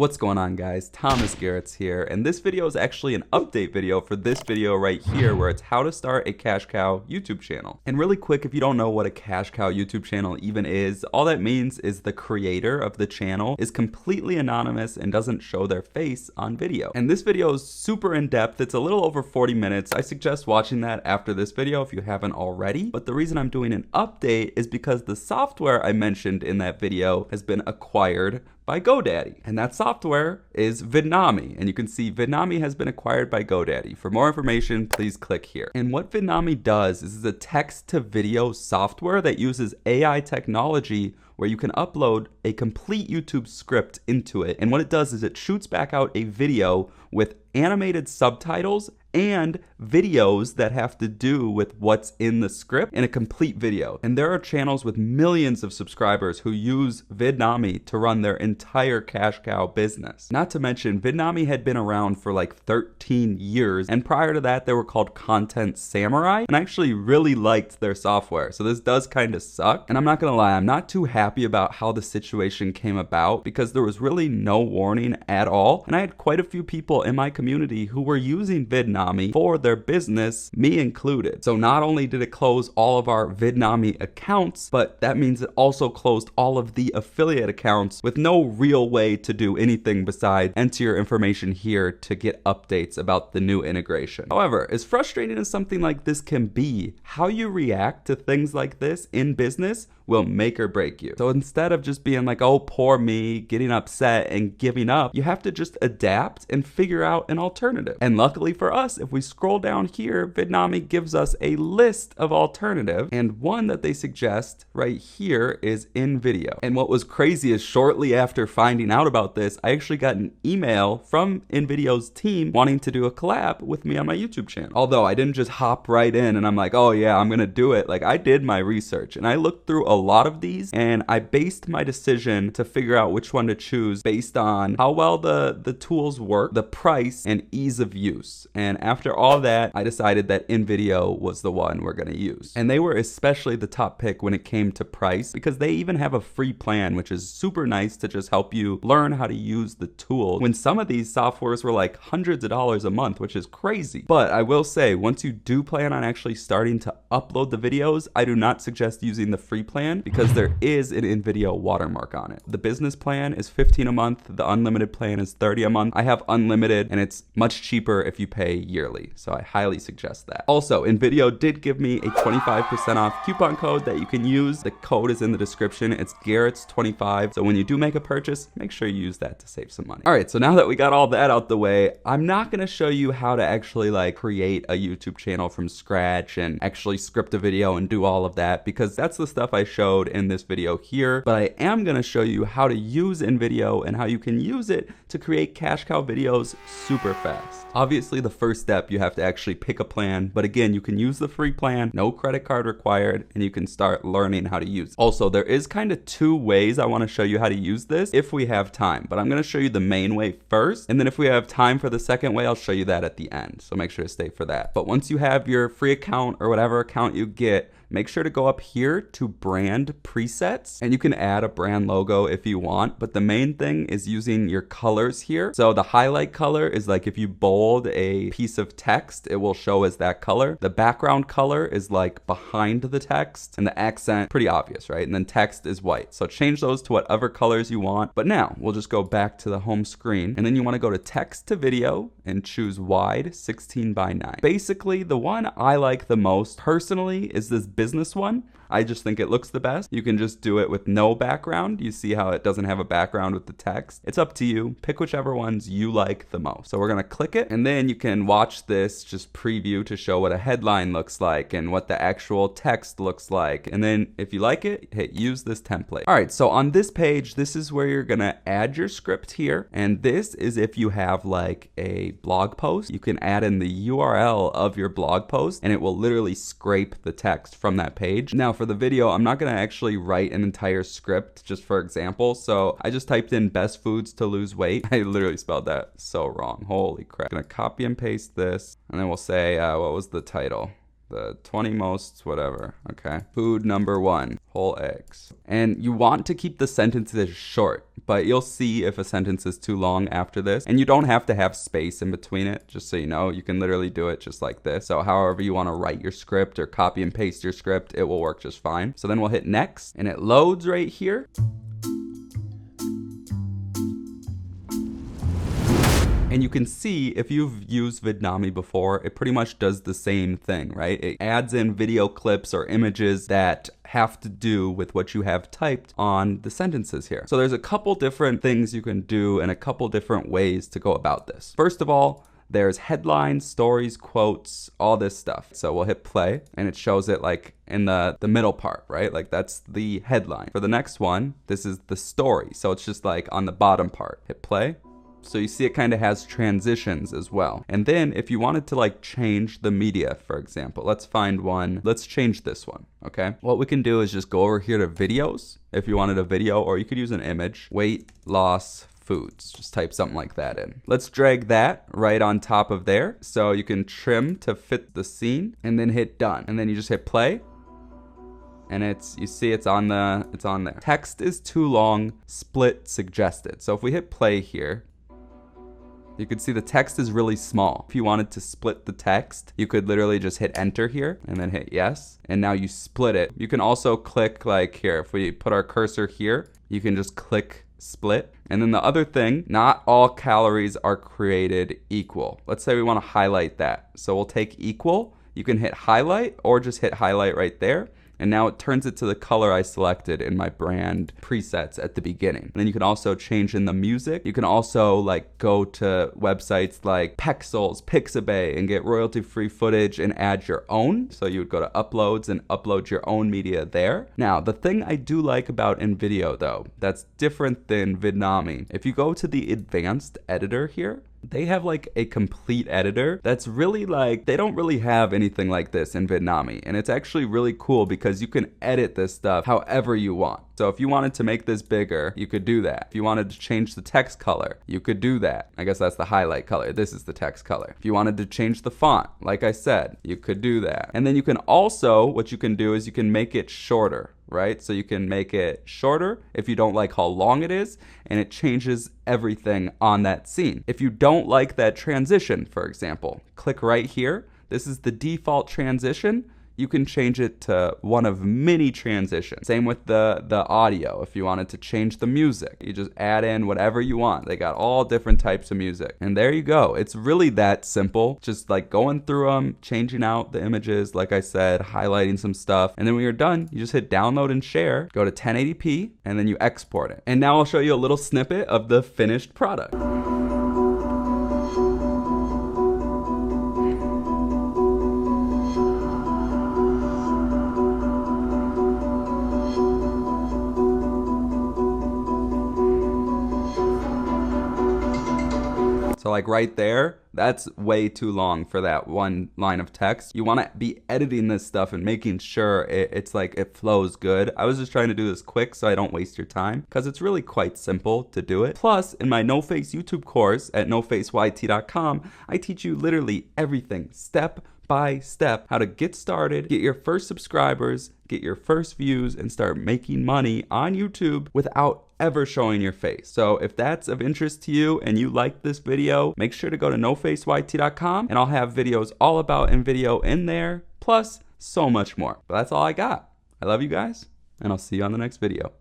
What's going on, guys? Thomas Garetz here, and this video is actually an update video for this video right here, where it's how to start a cash cow YouTube channel. And really quick, if you don't know what a cash cow YouTube channel even is, all that means is the creator of the channel is completely anonymous and doesn't show their face on video. And this video is super in-depth. It's a little over 40 minutes. I suggest watching that after this video if you haven't already. But the reason I'm doing an update is because the software I mentioned in that video has been acquired by GoDaddy, and that software is Vidnami, and you can see Vidnami has been acquired by GoDaddy. For more information, please click here. And what Vidnami does is a text-to-video software that uses AI technology where you can upload a complete YouTube script into it, and what it does is it shoots back out a video with animated subtitles and videos that have to do with what's in the script in a complete video. And there are channels with millions of subscribers who use Vidnami to run their entire cash cow business. Not to mention, Vidnami had been around for like 13 years, and prior to that they were called Content Samurai, and I actually really liked their software. So this does kind of suck, and I'm not gonna lie, I'm not too happy about how the situation came about because there was really no warning at all, and I had quite a few people in my community who were using Vidnami for their business, me included. So not only did it close all of our Vidnami accounts, but that means it also closed all of the affiliate accounts with no real way to do anything besides enter your information here to get updates about the new integration. However, as frustrating as something like this can be, how you react to things like this in business will make or break you. So instead of just being like, oh, poor me, getting upset and giving up, you have to just adapt and figure out an alternative. And luckily for us, if we scroll down here, Vidnami gives us a list of alternatives, and one that they suggest right here is InVideo. And what was crazy is shortly after finding out about this, I actually got an email from InVideo's team wanting to do a collab with me on my YouTube channel. Although I didn't just hop right in and I'm like, oh yeah, I'm gonna do it. Like, I did my research and I looked through a lot of these, and I based my decision to figure out which one to choose based on how well the tools work, the price, and ease of use. And after all that, I decided that InVideo was the one we're gonna use. And they were especially the top pick when it came to price, because they even have a free plan, which is super nice to just help you learn how to use the tool, when some of these softwares were like hundreds of dollars a month, which is crazy. But I will say, once you do plan on actually starting to upload the videos, I do not suggest using the free plan, because there is an InVideo watermark on it. The business plan is $15 a month. The unlimited plan is $30 a month. I have unlimited, and it's much cheaper if you pay yearly. So I highly suggest that. Also, InVideo did give me a 25% off coupon code that you can use. The code is in the description. It's Garetz25. So when you do make a purchase, make sure you use that to save some money. All right, so now that we got all that out the way, I'm not gonna show you how to actually like create a YouTube channel from scratch and actually script a video and do all of that, because that's the stuff I showed in this video here. But I am going to show you how to use InVideo and how you can use it to create cash cow videos super fast. Obviously, the first step, you have to actually pick a plan, but again, you can use the free plan, no credit card required, and you can start learning how to use it. Also, there is kind of two ways I want to show you how to use this if we have time, but I'm going to show you the main way first, and then if we have time for the second way, I'll show you that at the end. So make sure to stay for that. But once you have your free account or whatever account you get, make sure to go up here to brand presets, and you can add a brand logo if you want, but the main thing is using your colors here. So the highlight color is like if you bold a piece of text, it will show as that color. The background color is like behind the text, and the accent, pretty obvious, right? And then text is white. So change those to whatever colors you want. But now we'll just go back to the home screen, and then you want to go to text to video and choose wide 16:9. Basically, the one I like the most personally is this business one. I just think it looks the best. You can just do it with no background. You see how it doesn't have a background with the text. It's up to you. Pick whichever ones you like the most. So we're gonna click it, and then you can watch this just preview to show what a headline looks like and what the actual text looks like. And then if you like it, hit use this template. All right, so on this page, this is where you're gonna add your script here. And this is if you have like a blog post, you can add in the URL of your blog post, and it will literally scrape the text from that page. Now, for the video, I'm not going to actually write an entire script just for example. So I just typed in best foods to lose weight. I literally spelled that so wrong. Holy crap. I'm going to copy and paste this, and then we'll say, what was the title? the 20 most whatever. Okay. Food number 1, whole eggs. And you want to keep the sentences short, but you'll see if a sentence is too long after this. And you don't have to have space in between it, just so you know. You can literally do it just like this. So however you want to write your script or copy and paste your script, it will work just fine. So then we'll hit next, and it loads right here. And you can see if you've used Vidnami before, it pretty much does the same thing, right? It adds in video clips or images that have to do with what you have typed on the sentences here. So there's a couple different things you can do and a couple different ways to go about this. First of all, there's headlines, stories, quotes, all this stuff. So we'll hit play and it shows it like in the middle part, right? Like that's the headline. For the next one, this is the story. So it's just like on the bottom part. Hit play. So you see it kind of has transitions as well. And then if you wanted to like change the media, for example, let's find one. Let's change this one, okay? What we can do is just go over here to videos if you wanted a video, or you could use an image. Weight loss foods. Just type something like that in. Let's drag that right on top of there. So you can trim to fit the scene and then hit done. And then you just hit play. And you see it's on there. Text is too long, split suggested. So if we hit play here, you can see the text is really small. If you wanted to split the text, you could literally just hit enter here and then hit yes. And now you split it. You can also click like here. If we put our cursor here, you can just click split. And then the other thing, not all calories are created equal. Let's say we want to highlight that. So we'll take equal. You can hit highlight or just hit highlight right there. And now it turns it to the color I selected in my brand presets at the beginning. And then you can also change in the music. You can also like go to websites like Pexels, Pixabay and get royalty-free footage and add your own. So you would go to uploads and upload your own media there. Now, the thing I do like about InVideo though, that's different than Vidnami. If you go to the advanced editor here, they have like a complete editor that's really like, they don't really have anything like this in Vidnami. And it's actually really cool because you can edit this stuff however you want. So if you wanted to make this bigger, you could do that. If you wanted to change the text color, you could do that. I guess that's the highlight color. This is the text color. If you wanted to change the font, like I said, you could do that. And then you can also, what you can do is you can make it shorter, right? So you can make it shorter if you don't like how long it is, and it changes everything on that scene. If you don't like that transition, for example, click right here. This is the default transition. You can change it to one of many transitions. Same with the audio. If you wanted to change the music, you just add in whatever you want. They got all different types of music. And there you go. It's really that simple. Just like going through them, changing out the images, like I said, highlighting some stuff. And then when you're done, you just hit download and share, go to 1080p, and then you export it. And now I'll show you a little snippet of the finished product. So like right there, that's way too long for that one line of text. You want to be editing this stuff and making sure it's like it flows good. I was just trying to do this quick so I don't waste your time because it's really quite simple to do it. Plus, in my No Face YouTube course at nofaceyt.com, I teach you literally everything step by step, how to get started, get your first subscribers, get your first views, and start making money on YouTube without ever showing your face. So if that's of interest to you and you like this video, make sure to go to nofaceyt.com and I'll have videos all about InVideo in there, plus so much more. But that's all I got. I love you guys, and I'll see you on the next video.